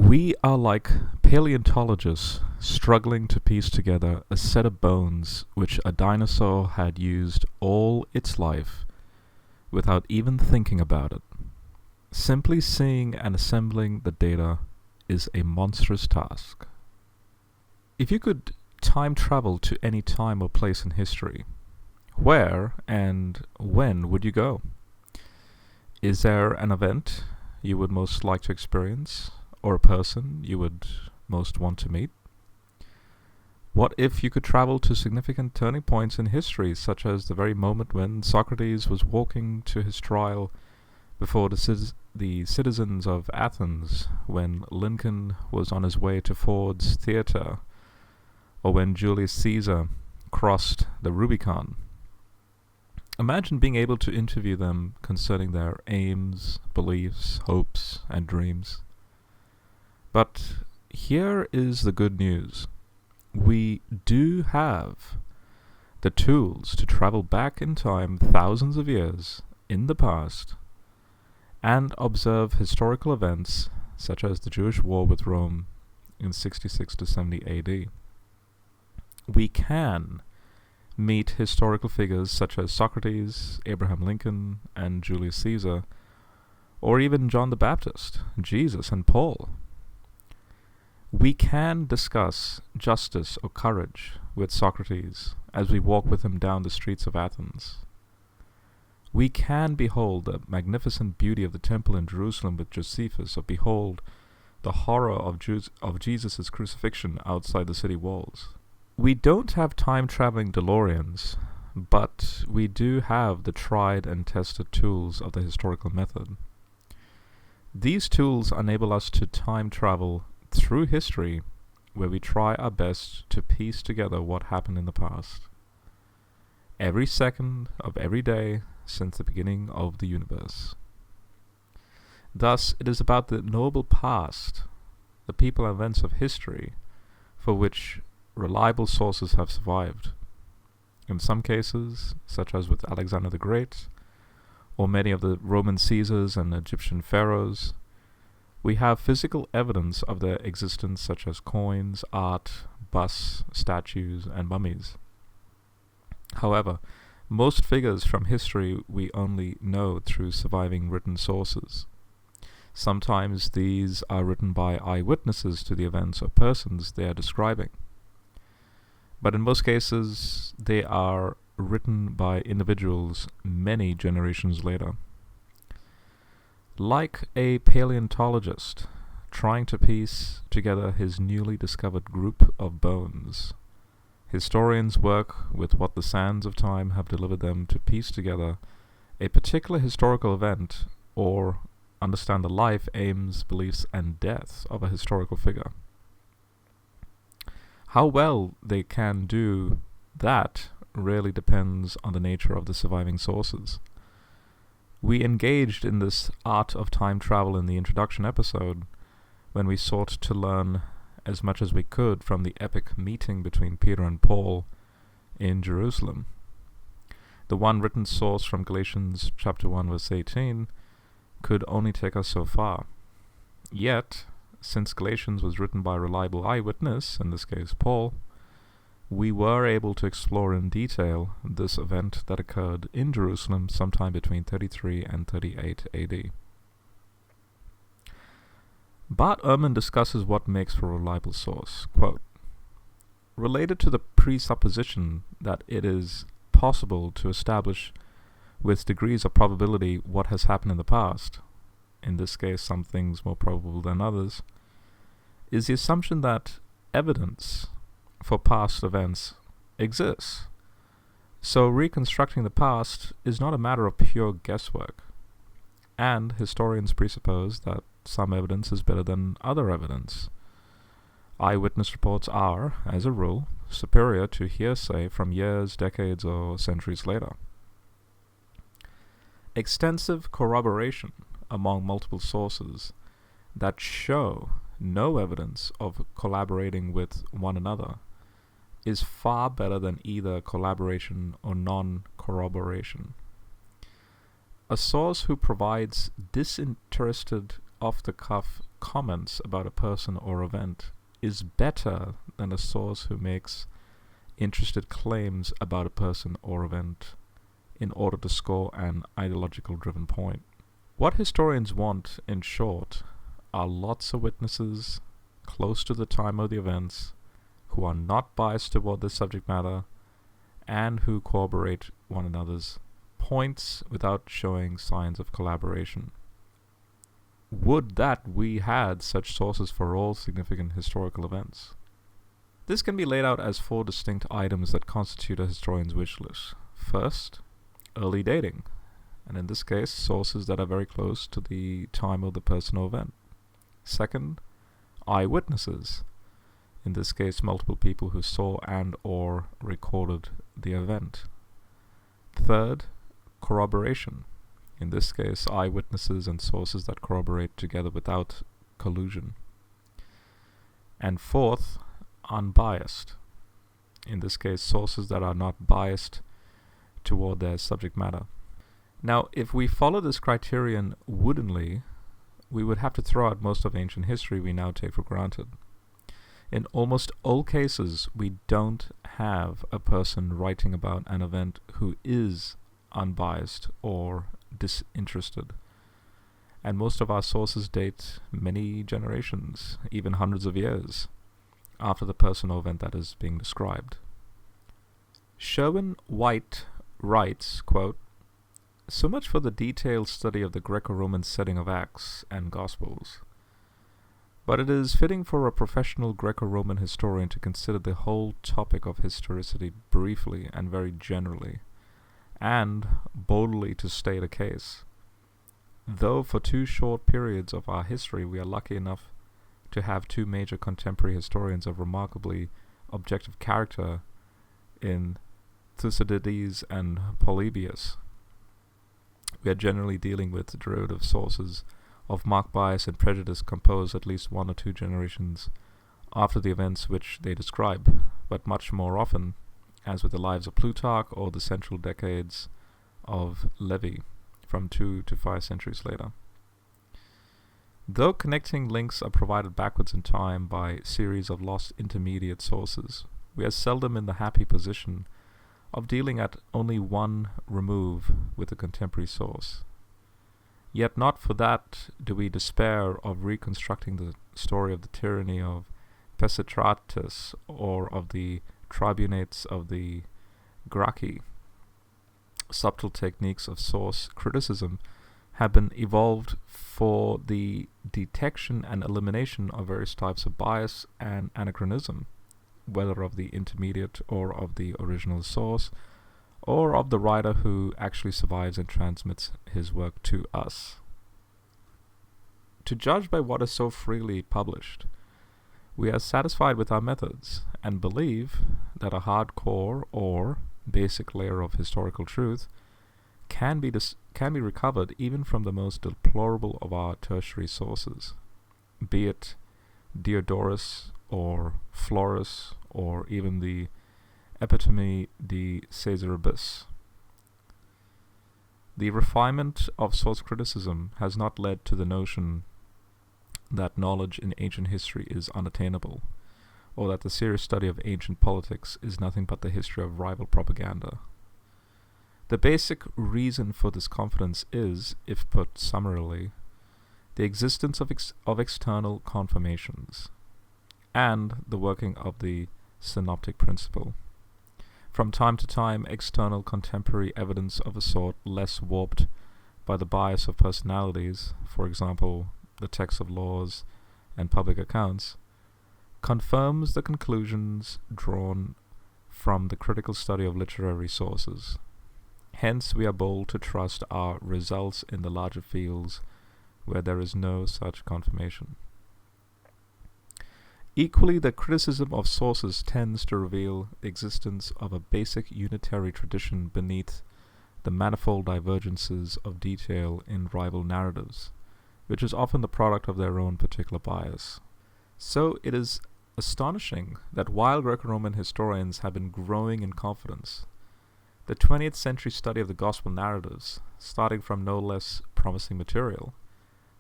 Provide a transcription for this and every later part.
We are like paleontologists struggling to piece together a set of bones which a dinosaur had used all its life without even thinking about it. Simply seeing and assembling the data is a monstrous task. If you could time travel to any time or place in history, where and when would you go? Is there an event you would most like to experience, or a person you would most want to meet? What if you could travel to significant turning points in history, such as the very moment when Socrates was walking to his trial before the citizens of Athens, when Lincoln was on his way to Ford's theatre, or when Julius Caesar crossed the Rubicon? Imagine being able to interview them concerning their aims, beliefs, hopes, and dreams. But here is the good news. We do have the tools to travel back in time thousands of years in the past and observe historical events such as the Jewish war with Rome in 66 to 70 AD. We can meet historical figures such as Socrates, Abraham Lincoln, and Julius Caesar, or even John the Baptist, Jesus, and Paul. We can discuss justice or courage with Socrates as we walk with him down the streets of Athens. We can behold the magnificent beauty of the temple in Jerusalem with Josephus, or behold the horror of Jesus' crucifixion outside the city walls. We don't have time-traveling DeLoreans, but we do have the tried and tested tools of the historical method. These tools enable us to time travel through history, where we try our best to piece together what happened in the past. Every second of every day since the beginning of the universe. Thus, it is about the noble past, the people and events of history, for which reliable sources have survived. In some cases, such as with Alexander the Great, or many of the Roman Caesars and Egyptian pharaohs, we have physical evidence of their existence, such as coins, art, busts, statues, and mummies. However, most figures from history we only know through surviving written sources. Sometimes these are written by eyewitnesses to the events or persons they are describing. But in most cases, they are written by individuals many generations later. Like a paleontologist trying to piece together his newly discovered group of bones, historians work with what the sands of time have delivered them to piece together a particular historical event or understand the life, aims, beliefs, and death of a historical figure. How well they can do that really depends on the nature of the surviving sources. We engaged in this art of time travel in the introduction episode when we sought to learn as much as we could from the epic meeting between Peter and Paul in Jerusalem. The one written source from Galatians chapter 1 verse 18 could only take us so far. Yet, since Galatians was written by a reliable eyewitness, in this case Paul, we were able to explore in detail this event that occurred in Jerusalem sometime between 33 and 38 AD. Bart Ehrman discusses what makes for a reliable source. Quote, related to the presupposition that it is possible to establish with degrees of probability what has happened in the past, in this case some things more probable than others, is the assumption that evidence for past events exists. So reconstructing the past is not a matter of pure guesswork, and historians presuppose that some evidence is better than other evidence. Eyewitness reports are, as a rule, superior to hearsay from years, decades, or centuries later. Extensive corroboration among multiple sources that show no evidence of collaborating with one another is far better than either collaboration or non-corroboration. A source who provides disinterested off-the-cuff comments about a person or event is better than a source who makes interested claims about a person or event in order to score an ideological driven point. What historians want, in short, are lots of witnesses close to the time of the events who are not biased toward the subject matter and who corroborate one another's points without showing signs of collaboration. Would that we had such sources for all significant historical events. This can be laid out as 4 distinct items that constitute a historian's wish list. First, early dating, and in this case, sources that are very close to the time of the person or event. Second, eyewitnesses, in this case, multiple people who saw and or recorded the event. Third, corroboration, in this case, eyewitnesses and sources that corroborate together without collusion. And fourth, unbiased, in this case, sources that are not biased toward their subject matter. Now, if we follow this criterion woodenly, we would have to throw out most of ancient history we now take for granted. In almost all cases, we don't have a person writing about an event who is unbiased or disinterested. And most of our sources date many generations, even hundreds of years, after the person or event that is being described. Sherwin White writes, quote, "So much for the detailed study of the Greco-Roman setting of Acts and Gospels. But it is fitting for a professional Greco-Roman historian to consider the whole topic of historicity briefly and very generally, and boldly to state a case. Though for 2 short periods of our history we are lucky enough to have 2 major contemporary historians of remarkably objective character in Thucydides and Polybius, we are generally dealing with derivative sources of marked bias and prejudice composed at least 1 or 2 generations after the events which they describe, but much more often, as with the lives of Plutarch or the central decades of Livy, from 2 to 5 centuries later. Though connecting links are provided backwards in time by series of lost intermediate sources, we are seldom in the happy position of dealing at only 1 remove with a contemporary source. Yet not for that do we despair of reconstructing the story of the tyranny of Pisistratus or of the tribunates of the Gracchi. Subtle techniques of source criticism have been evolved for the detection and elimination of various types of bias and anachronism, whether of the intermediate or of the original source, or of the writer who actually survives and transmits his work to us. To judge by what is so freely published, we are satisfied with our methods and believe that a hardcore or basic layer of historical truth can be recovered even from the most deplorable of our tertiary sources, be it Diodorus or Florus or even the Epitome de Caesaribus. The refinement of source criticism has not led to the notion that knowledge in ancient history is unattainable, or that the serious study of ancient politics is nothing but the history of rival propaganda. The basic reason for this confidence is, if put summarily, the existence of external confirmations, and the working of the synoptic principle. From time to time, external contemporary evidence of a sort less warped by the bias of personalities, for example, the text of laws and public accounts, confirms the conclusions drawn from the critical study of literary sources. Hence, we are bold to trust our results in the larger fields where there is no such confirmation. Equally, the criticism of sources tends to reveal the existence of a basic unitary tradition beneath the manifold divergences of detail in rival narratives, which is often the product of their own particular bias. So it is astonishing that while Greco-Roman historians have been growing in confidence, the 20th century study of the gospel narratives, starting from no less promising material,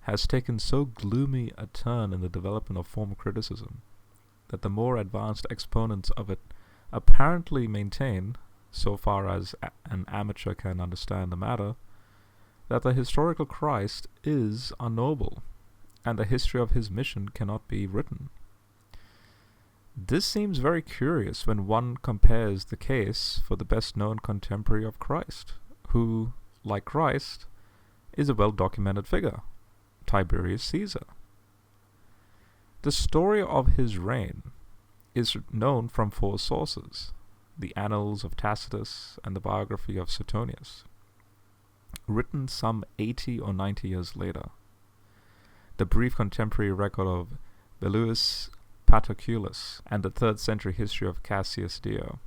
has taken so gloomy a turn in the development of form criticism that the more advanced exponents of it apparently maintain, so far as an amateur can understand the matter, that the historical Christ is unknowable, and the history of his mission cannot be written. This seems very curious when one compares the case for the best-known contemporary of Christ, who, like Christ, is a well-documented figure, Tiberius Caesar. The story of his reign is known from 4 sources: the Annals of Tacitus and the biography of Suetonius, written some 80 or 90 years later, the brief contemporary record of Velleius Paterculus, and the 3rd century history of Cassius Dio.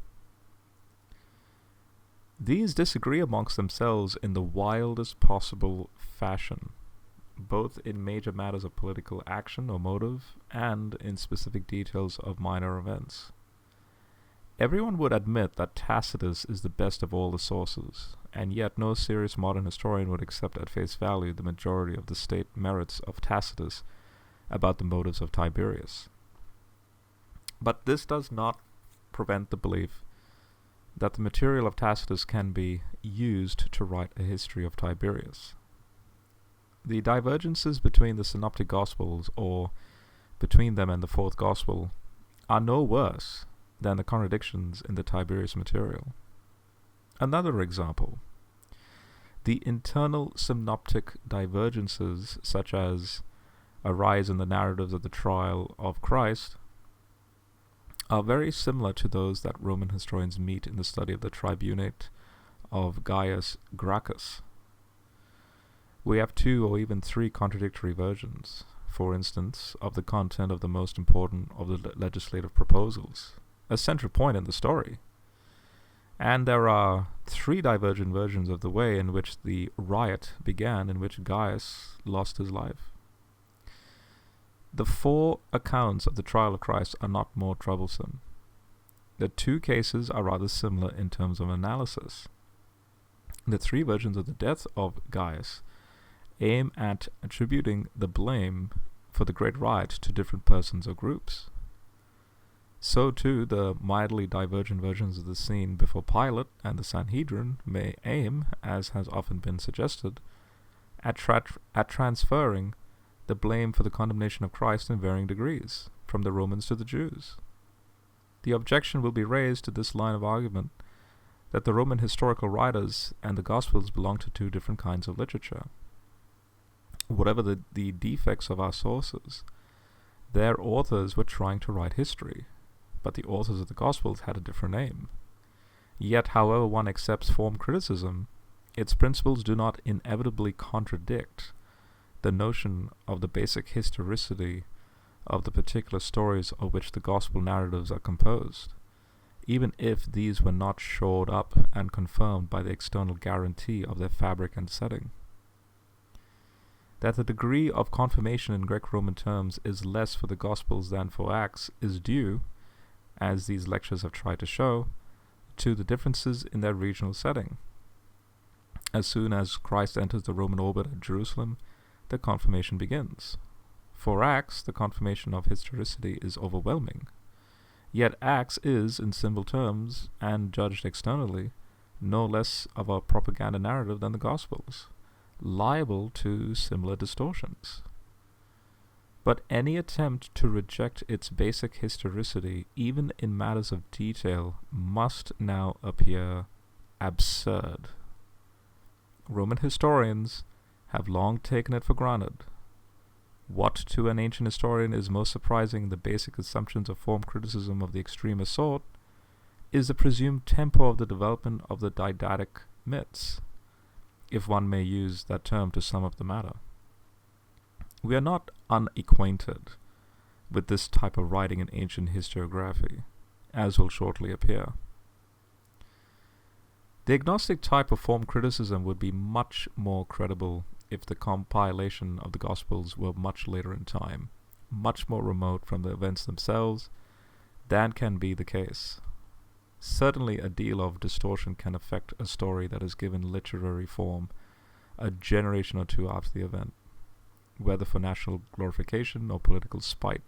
These disagree amongst themselves in the wildest possible fashion, both in major matters of political action or motive, and in specific details of minor events. Everyone would admit that Tacitus is the best of all the sources, and yet no serious modern historian would accept at face value the majority of the state merits of Tacitus about the motives of Tiberius. But this does not prevent the belief that the material of Tacitus can be used to write a history of Tiberius. The divergences between the Synoptic Gospels, or between them and the 4th Gospel, are no worse than the contradictions in the Tiberius material. Another example: the internal synoptic divergences, such as arise in the narratives of the trial of Christ, are very similar to those that Roman historians meet in the study of the tribunate of Gaius Gracchus. We have 2 or even 3 contradictory versions, for instance, of the content of the most important of the legislative proposals, a central point in the story. And there are 3 divergent versions of the way in which the riot began in which Gaius lost his life. The 4 accounts of the trial of Christ are not more troublesome. The 2 cases are rather similar in terms of analysis. The 3 versions of the death of Gaius aim at attributing the blame for the great riot to different persons or groups. So too, the mildly divergent versions of the scene before Pilate and the Sanhedrin may aim, as has often been suggested, at transferring the blame for the condemnation of Christ in varying degrees, from the Romans to the Jews. The objection will be raised to this line of argument that the Roman historical writers and the Gospels belong to 2 different kinds of literature. Whatever the defects of our sources, their authors were trying to write history, but the authors of the Gospels had a different aim. Yet, however one accepts form criticism, its principles do not inevitably contradict the notion of the basic historicity of the particular stories of which the Gospel narratives are composed, even if these were not shored up and confirmed by the external guarantee of their fabric and setting. That the degree of confirmation in Greco-Roman terms is less for the Gospels than for Acts is due, as these lectures have tried to show, to the differences in their regional setting. As soon as Christ enters the Roman orbit at Jerusalem, the confirmation begins. For Acts, the confirmation of historicity is overwhelming. Yet Acts is, in symbol terms, and judged externally, no less of a propaganda narrative than the Gospels, liable to similar distortions. But any attempt to reject its basic historicity, even in matters of detail, must now appear absurd. Roman historians have long taken it for granted. What to an ancient historian is most surprising in the basic assumptions of form criticism of the extremest sort is the presumed tempo of the development of the didactic myths, if one may use that term to sum up the matter. We are not unacquainted with this type of writing in ancient historiography, as will shortly appear. The agnostic type of form criticism would be much more credible if the compilation of the Gospels were much later in time, much more remote from the events themselves, than can be the case. Certainly a deal of distortion can affect a story that is given literary form a generation or 2 after the event. whether for national glorification or political spite,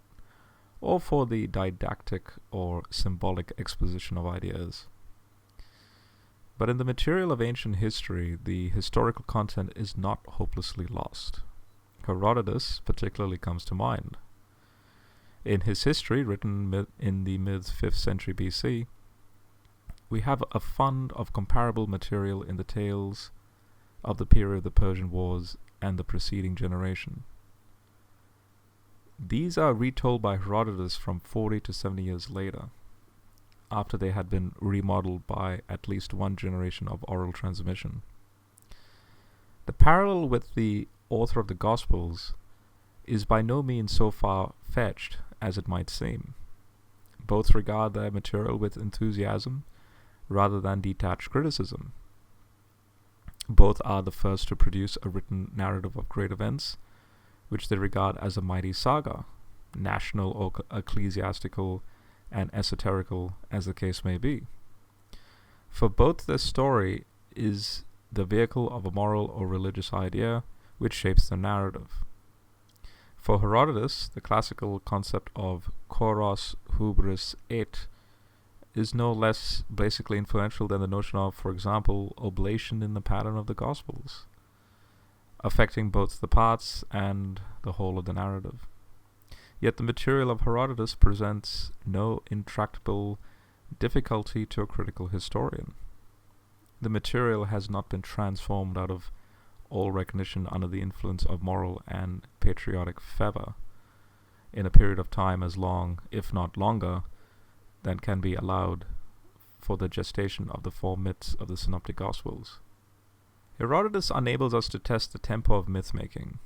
or for the didactic or symbolic exposition of ideas. But in the material of ancient history, the historical content is not hopelessly lost. Herodotus particularly comes to mind. In his history, written in the mid-5th century BC, we have a fund of comparable material in the tales of the period of the Persian Wars and the preceding generation. These are retold by Herodotus from 40 to 70 years later, after they had been remodeled by at least one generation of oral transmission. The parallel with the author of the Gospels is by no means so far-fetched as it might seem. Both regard their material with enthusiasm rather than detached criticism. Both are the first to produce a written narrative of great events, which they regard as a mighty saga, national or ecclesiastical and esoterical as the case may be. For both, their story is the vehicle of a moral or religious idea which shapes the narrative. For Herodotus, the classical concept of choros hubris et is no less basically influential than the notion of, for example, oblation in the pattern of the Gospels, affecting both the parts and the whole of the narrative. Yet the material of Herodotus presents no intractable difficulty to a critical historian. The material has not been transformed out of all recognition under the influence of moral and patriotic fervor in a period of time as long, if not longer, than can be allowed for the gestation of the four myths of the Synoptic Gospels. Herodotus enables us to test the tempo of myth-making,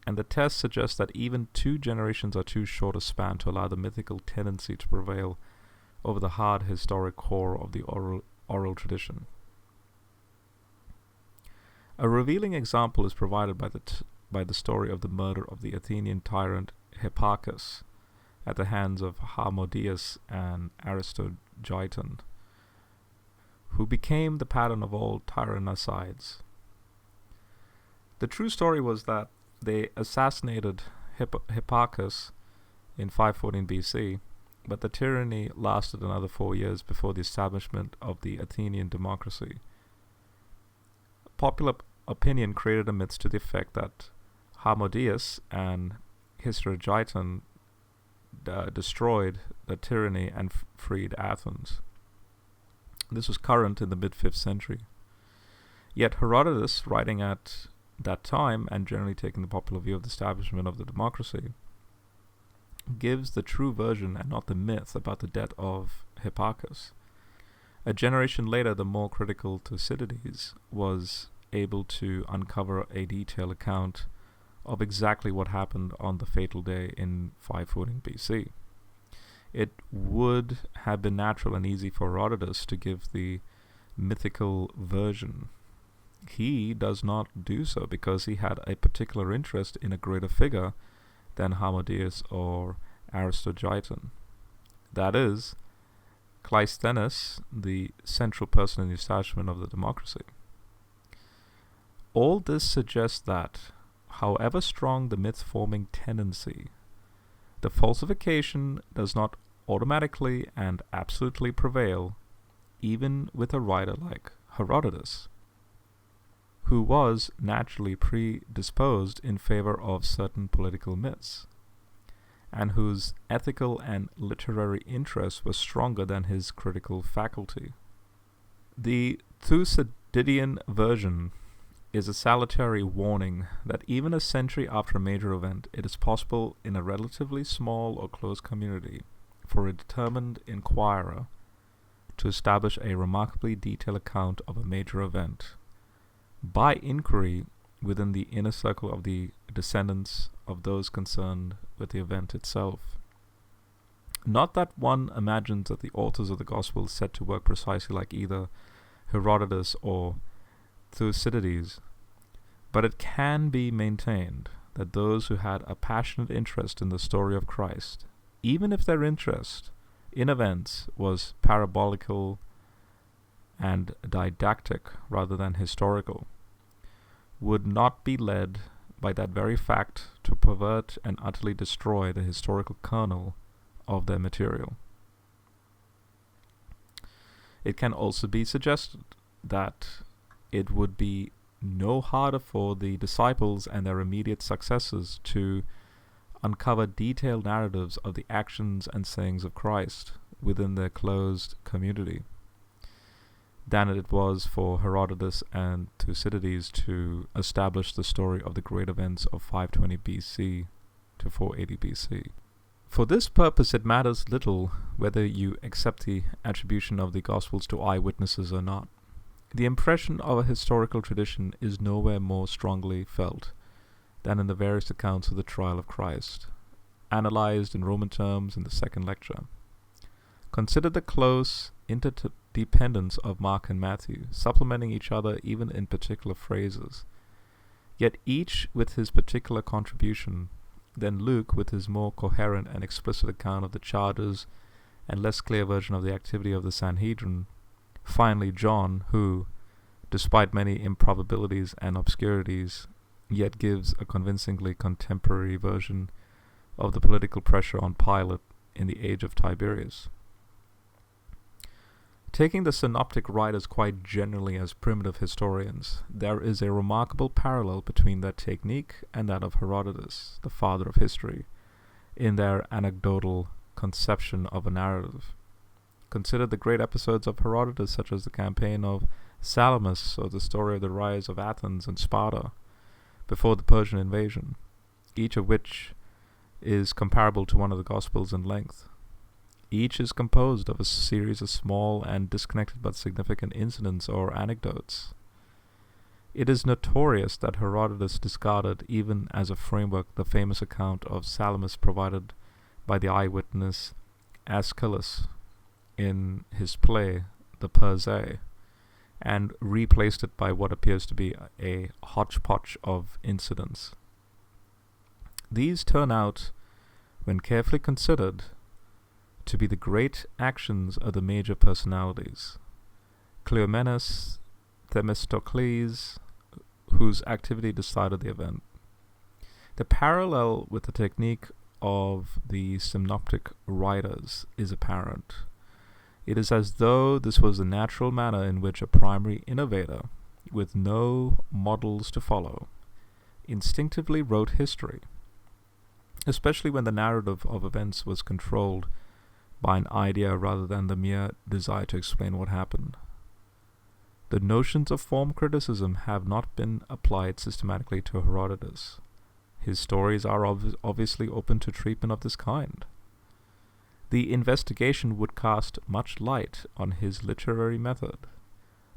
and the test suggests that even 2 generations are too short a span to allow the mythical tendency to prevail over the hard historic core of the oral tradition. A revealing example is provided by the story of the murder of the Athenian tyrant Hipparchus at the hands of Harmodius and Aristogeiton, who became the pattern of all tyrannicides. The true story was that they assassinated Hipparchus in 514 BC, but the tyranny lasted another 4 years before the establishment of the Athenian democracy. Popular opinion created a myth to the effect that Harmodius and Aristogeiton destroyed the tyranny and freed Athens. This was current in the mid-5th century. Yet Herodotus, writing at that time and generally taking the popular view of the establishment of the democracy, gives the true version and not the myth about the death of Hipparchus. A generation later, the more critical Thucydides was able to uncover a detailed account of exactly what happened on the fatal day in 514 BC. It would have been natural and easy for Herodotus to give the mythical version. He does not do so because he had a particular interest in a greater figure than Harmodius or Aristogeiton. That is, Cleisthenes, the central person in the establishment of the democracy. All this suggests that, however strong the myth-forming tendency, the falsification does not automatically and absolutely prevail, even with a writer like Herodotus, who was naturally predisposed in favor of certain political myths, and whose ethical and literary interest was stronger than his critical faculty. The Thucydidean version is a salutary warning that even a century after a major event, it is possible in a relatively small or close community for a determined inquirer to establish a remarkably detailed account of a major event by inquiry within the inner circle of the descendants of those concerned with the event itself. Not that one imagines that the authors of the Gospels set to work precisely like either Herodotus or Thucydides, but it can be maintained that those who had a passionate interest in the story of Christ, even if their interest in events was parabolical and didactic rather than historical, would not be led by that very fact to pervert and utterly destroy the historical kernel of their material. It can also be suggested that it would be no harder for the disciples and their immediate successors to uncover detailed narratives of the actions and sayings of Christ within their closed community than it was for Herodotus and Thucydides to establish the story of the great events of 520 BC to 480 BC. For this purpose, it matters little whether you accept the attribution of the Gospels to eyewitnesses or not. The impression of a historical tradition is nowhere more strongly felt than in the various accounts of the trial of Christ, analyzed in Roman terms in the second lecture. Consider the close interdependence of Mark and Matthew, supplementing each other even in particular phrases, yet each with his particular contribution, then Luke with his more coherent and explicit account of the charges and less clear version of the activity of the Sanhedrin, finally John, who, despite many improbabilities and obscurities, yet gives a convincingly contemporary version of the political pressure on Pilate in the age of Tiberius. Taking the synoptic writers quite generally as primitive historians, there is a remarkable parallel between their technique and that of Herodotus, the father of history, in their anecdotal conception of a narrative. Consider the great episodes of Herodotus, such as the campaign of Salamis or the story of the rise of Athens and Sparta before the Persian invasion, each of which is comparable to one of the Gospels in length. Each is composed of a series of small and disconnected but significant incidents or anecdotes. It is notorious that Herodotus discarded, even as a framework, the famous account of Salamis provided by the eyewitness Aeschylus in his play The Persei, and replaced it by what appears to be a hodgepodge of incidents. These turn out, when carefully considered, to be the great actions of the major personalities: Cleomenes, Themistocles, whose activity decided the event. The parallel with the technique of the synoptic writers is apparent. It is as though this was the natural manner in which a primary innovator, with no models to follow, instinctively wrote history, especially when the narrative of events was controlled by an idea rather than the mere desire to explain what happened. The notions of form criticism have not been applied systematically to Herodotus. His stories are obviously open to treatment of this kind. The investigation would cast much light on his literary method,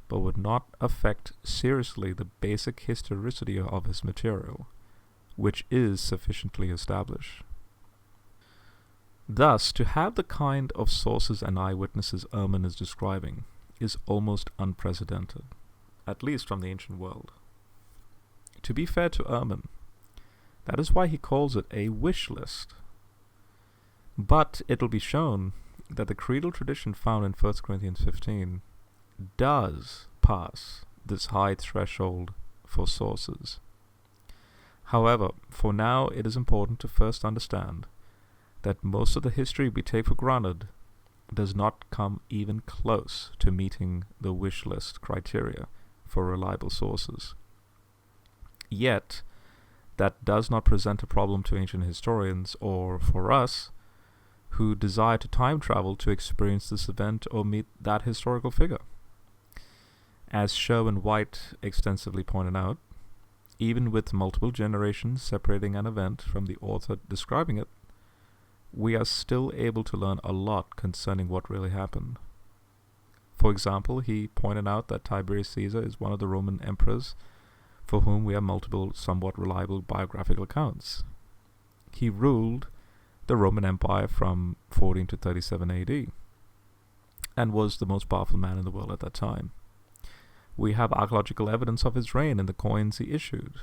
but would not affect seriously the basic historicity of his material, which is sufficiently established. Thus, to have the kind of sources and eyewitnesses Ehrman is describing is almost unprecedented, at least from the ancient world. To be fair to Ehrman, that is why he calls it a wish list. But it'll be shown that the creedal tradition found in 1 Corinthians 15 does pass this high threshold for sources. However, for now it is important to first understand that most of the history we take for granted does not come even close to meeting the wish list criteria for reliable sources. Yet, that does not present a problem to ancient historians, or for us, who desire to time travel to experience this event or meet that historical figure. As Sherwin White extensively pointed out, even with multiple generations separating an event from the author describing it, we are still able to learn a lot concerning what really happened. For example, he pointed out that Tiberius Caesar is one of the Roman emperors for whom we have multiple somewhat reliable biographical accounts. He ruled the Roman Empire from 14 to 37 AD and was the most powerful man in the world at that time. We have archaeological evidence of his reign in the coins he issued.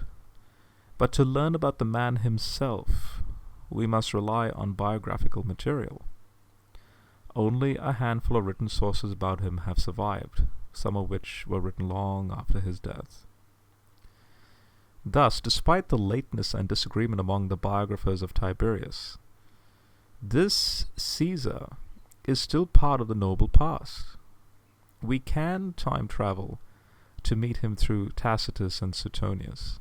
But to learn about the man himself, we must rely on biographical material. Only a handful of written sources about him have survived, some of which were written long after his death. Thus, despite the lateness and disagreement among the biographers of Tiberius, this Caesar is still part of the noble past. We can time travel to meet him through Tacitus and Suetonius,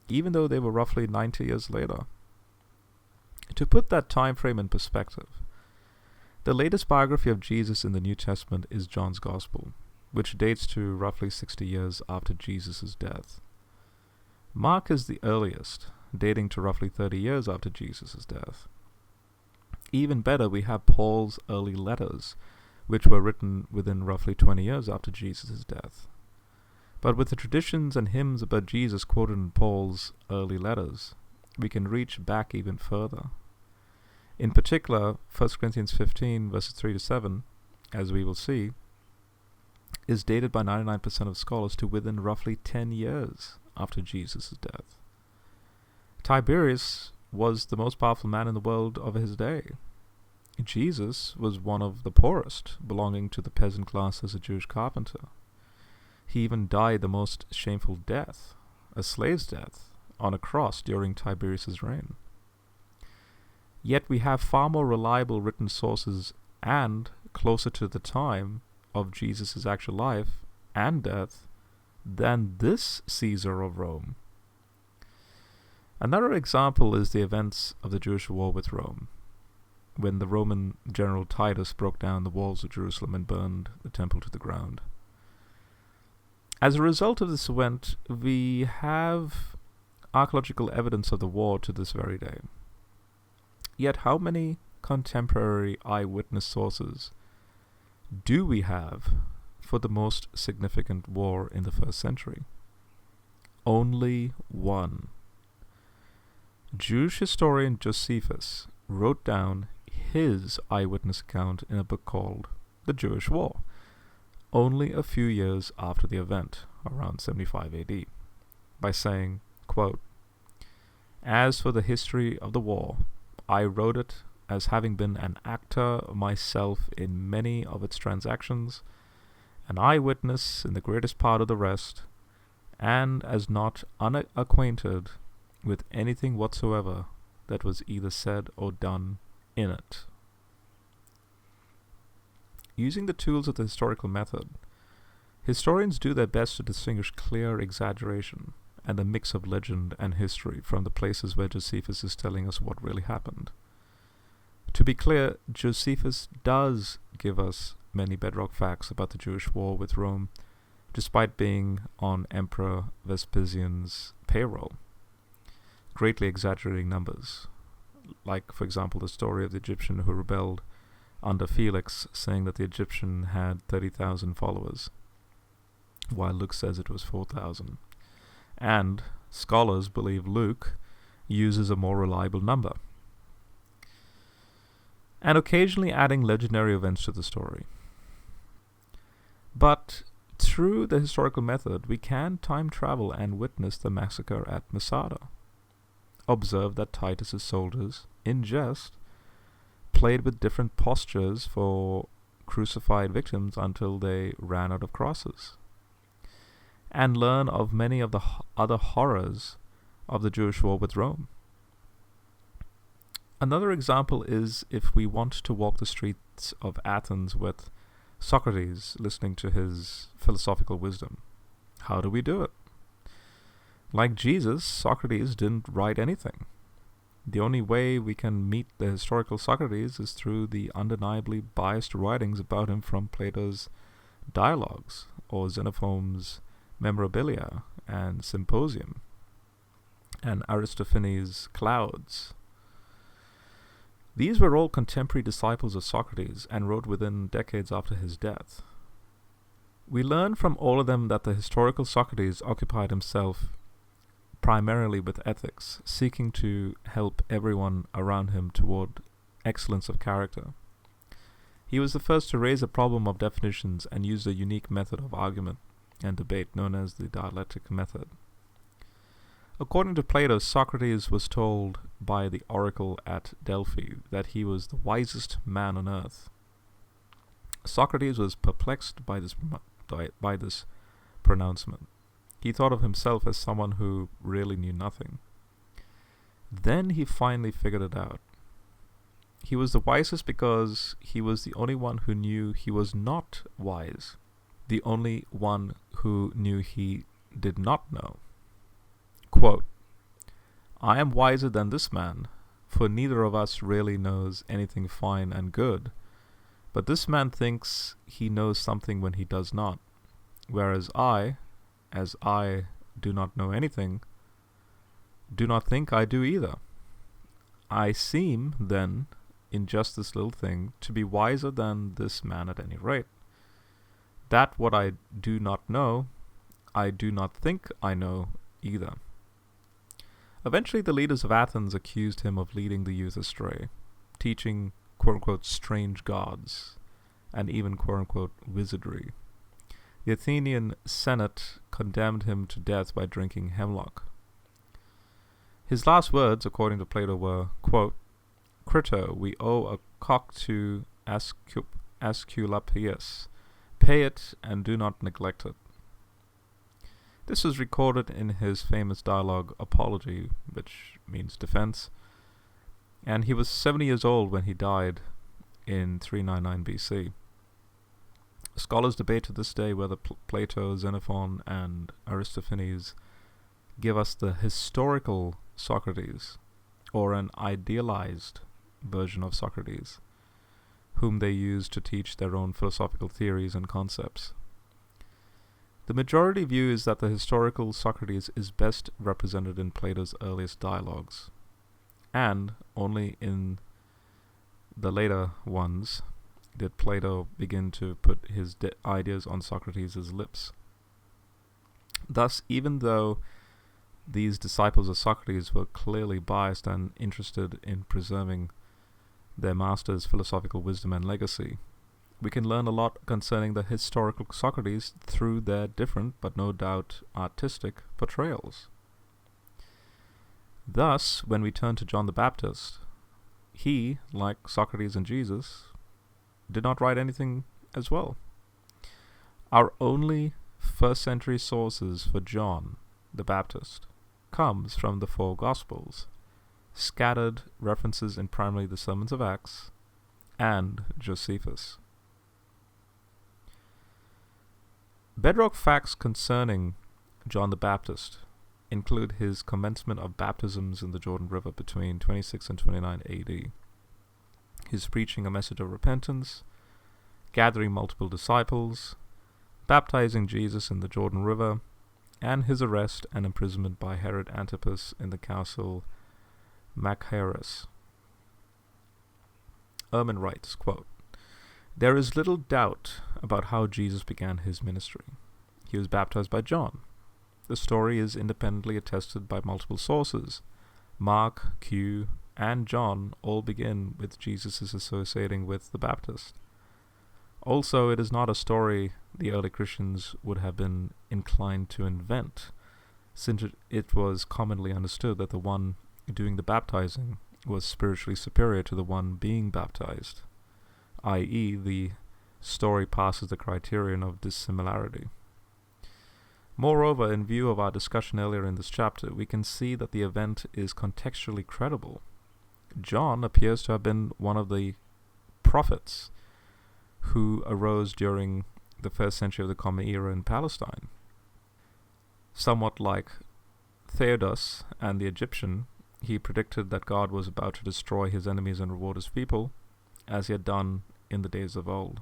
even though they were roughly 90 years later. To put that time frame in perspective, the latest biography of Jesus in the New Testament is John's Gospel, which dates to roughly 60 years after Jesus' death. Mark is the earliest, dating to roughly 30 years after Jesus' death. Even better, we have Paul's early letters, which were written within roughly 20 years after Jesus' death. But with the traditions and hymns about Jesus quoted in Paul's early letters, we can reach back even further. In particular, 1 Corinthians 15 verses 3 to 7, as we will see, is dated by 99% of scholars to within roughly 10 years after Jesus' death. Tiberius was the most powerful man in the world of his day. Jesus was one of the poorest, belonging to the peasant class as a Jewish carpenter. He even died the most shameful death, a slave's death, on a cross during Tiberius' reign. Yet we have far more reliable written sources and closer to the time of Jesus' actual life and death than this Caesar of Rome. Another example is the events of the Jewish war with Rome, when the Roman general Titus broke down the walls of Jerusalem and burned the temple to the ground. As a result of this event, we have archaeological evidence of the war to this very day. Yet how many contemporary eyewitness sources do we have for the most significant war in the first century? Only one. Jewish historian Josephus wrote down his eyewitness account in a book called The Jewish War, only a few years after the event, around 75 AD, by saying, quote, "As for the history of the war, I wrote it as having been an actor myself in many of its transactions, an eyewitness in the greatest part of the rest, and as not unacquainted with anything whatsoever that was either said or done in it." Using the tools of the historical method, historians do their best to distinguish clear exaggeration and a mix of legend and history from the places where Josephus is telling us what really happened. To be clear, Josephus does give us many bedrock facts about the Jewish war with Rome, despite being on Emperor Vespasian's payroll, greatly exaggerating numbers, like, for example, the story of the Egyptian who rebelled under Felix, saying that the Egyptian had 30,000 followers, while Luke says it was 4,000. And scholars believe Luke uses a more reliable number, and occasionally adding legendary events to the story. But through the historical method, we can time travel and witness the massacre at Masada. Observe that Titus's soldiers, in jest, played with different postures for crucified victims until they ran out of crosses, and learn of many of the other horrors of the Jewish war with Rome. Another example is if we want to walk the streets of Athens with Socrates listening to his philosophical wisdom. How do we do it? Like Jesus, Socrates didn't write anything. The only way we can meet the historical Socrates is through the undeniably biased writings about him from Plato's Dialogues or Xenophon's Memorabilia and Symposium and Aristophanes' Clouds. These were all contemporary disciples of Socrates and wrote within decades after his death. We learn from all of them that the historical Socrates occupied himself primarily with ethics, seeking to help everyone around him toward excellence of character. He was the first to raise the problem of definitions and used a unique method of argument and debate known as the dialectic method. According to Plato, Socrates was told by the oracle at Delphi that he was the wisest man on earth. Socrates was perplexed by this pronouncement. He thought of himself as someone who really knew nothing. Then he finally figured it out. He was the wisest because he was the only one who knew he was not wise, the only one who knew he did not know. Quote, "I am wiser than this man, for neither of us really knows anything fine and good. But this man thinks he knows something when he does not, whereas I, as I do not know anything, do not think I do either. I seem, then, in just this little thing, to be wiser than this man at any rate. That what I do not know, I do not think I know either." Eventually, the leaders of Athens accused him of leading the youth astray, teaching quote-unquote strange gods, and even quote-unquote wizardry. The Athenian Senate condemned him to death by drinking hemlock. His last words, according to Plato, were, quote, "Crito, we owe a cock to Aesculapius. Pay it and do not neglect it." This was recorded in his famous dialogue Apology, which means defense, and he was 70 years old when he died in 399 BC. Scholars debate to this day whether Plato, Xenophon, and Aristophanes give us the historical Socrates, or an idealized version of Socrates, whom they used to teach their own philosophical theories and concepts. The majority view is that the historical Socrates is best represented in Plato's earliest dialogues, and only in the later ones did Plato begin to put his ideas on Socrates' lips. Thus, even though these disciples of Socrates were clearly biased and interested in preserving their master's philosophical wisdom and legacy, we can learn a lot concerning the historical Socrates through their different, but no doubt artistic, portrayals. Thus, when we turn to John the Baptist, he, like Socrates and Jesus, did not write anything as well. Our only first-century sources for John the Baptist comes from the four Gospels, scattered references in primarily the Sermons of Acts and Josephus. Bedrock facts concerning John the Baptist include his commencement of baptisms in the Jordan River between 26 and 29 AD, his preaching a message of repentance, gathering multiple disciples, baptizing Jesus in the Jordan River, and his arrest and imprisonment by Herod Antipas in the castle Machaerus. Ehrman writes, quote, "There is little doubt about how Jesus began his ministry. He was baptized by John. The story is independently attested by multiple sources. Mark, Q, and John all begin with Jesus' associating with the Baptist. Also, it is not a story the early Christians would have been inclined to invent, since it was commonly understood that the one doing the baptizing was spiritually superior to the one being baptized, i.e., the story passes the criterion of dissimilarity. Moreover, in view of our discussion earlier in this chapter, we can see that the event is contextually credible. John appears to have been one of the prophets who arose during the first century of the Common Era in Palestine. Somewhat like Theodos and the Egyptian, he predicted that God was about to destroy his enemies and reward his people, as he had done in the days of old.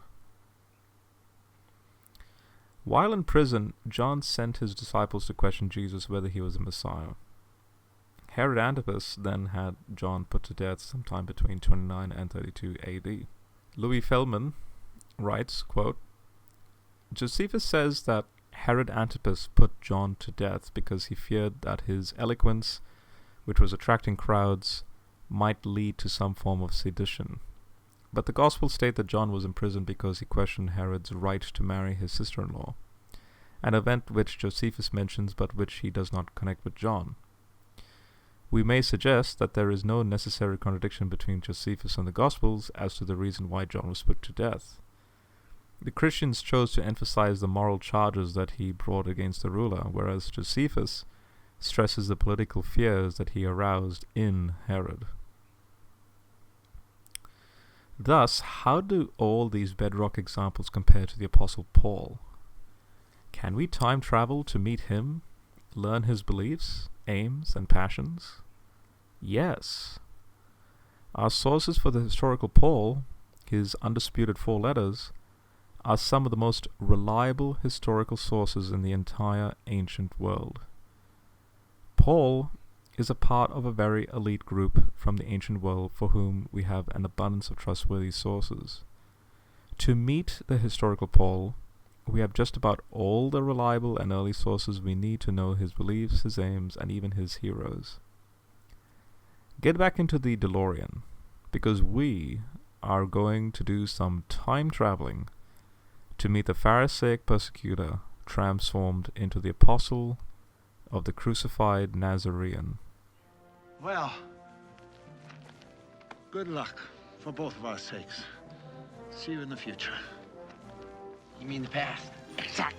While in prison, John sent his disciples to question Jesus whether he was the Messiah. Herod Antipas then had John put to death sometime between 29 and 32 AD. Louis Feldman writes, quote, "Josephus says that Herod Antipas put John to death because he feared that his eloquence, which was attracting crowds, might lead to some form of sedition. But the Gospels state that John was imprisoned because he questioned Herod's right to marry his sister-in-law, an event which Josephus mentions but which he does not connect with John. We may suggest that there is no necessary contradiction between Josephus and the Gospels as to the reason why John was put to death. The Christians chose to emphasize the moral charges that he brought against the ruler, whereas Josephus stresses the political fears that he aroused in Herod. Thus, how do all these bedrock examples compare to the Apostle Paul? Can we time travel to meet him, learn his beliefs, aims, and passions? Yes. Our sources for the historical Paul, his undisputed 4 letters, are some of the most reliable historical sources in the entire ancient world. Paul is a part of a very elite group from the ancient world for whom we have an abundance of trustworthy sources. To meet the historical Paul, we have just about all the reliable and early sources we need to know his beliefs, his aims, and even his heroes. Get back into the DeLorean, because we are going to do some time traveling to meet the Pharisaic persecutor transformed into the apostle of the crucified Nazarene. Well, good luck for both of our sakes. See you in the future. You mean the past? Exactly.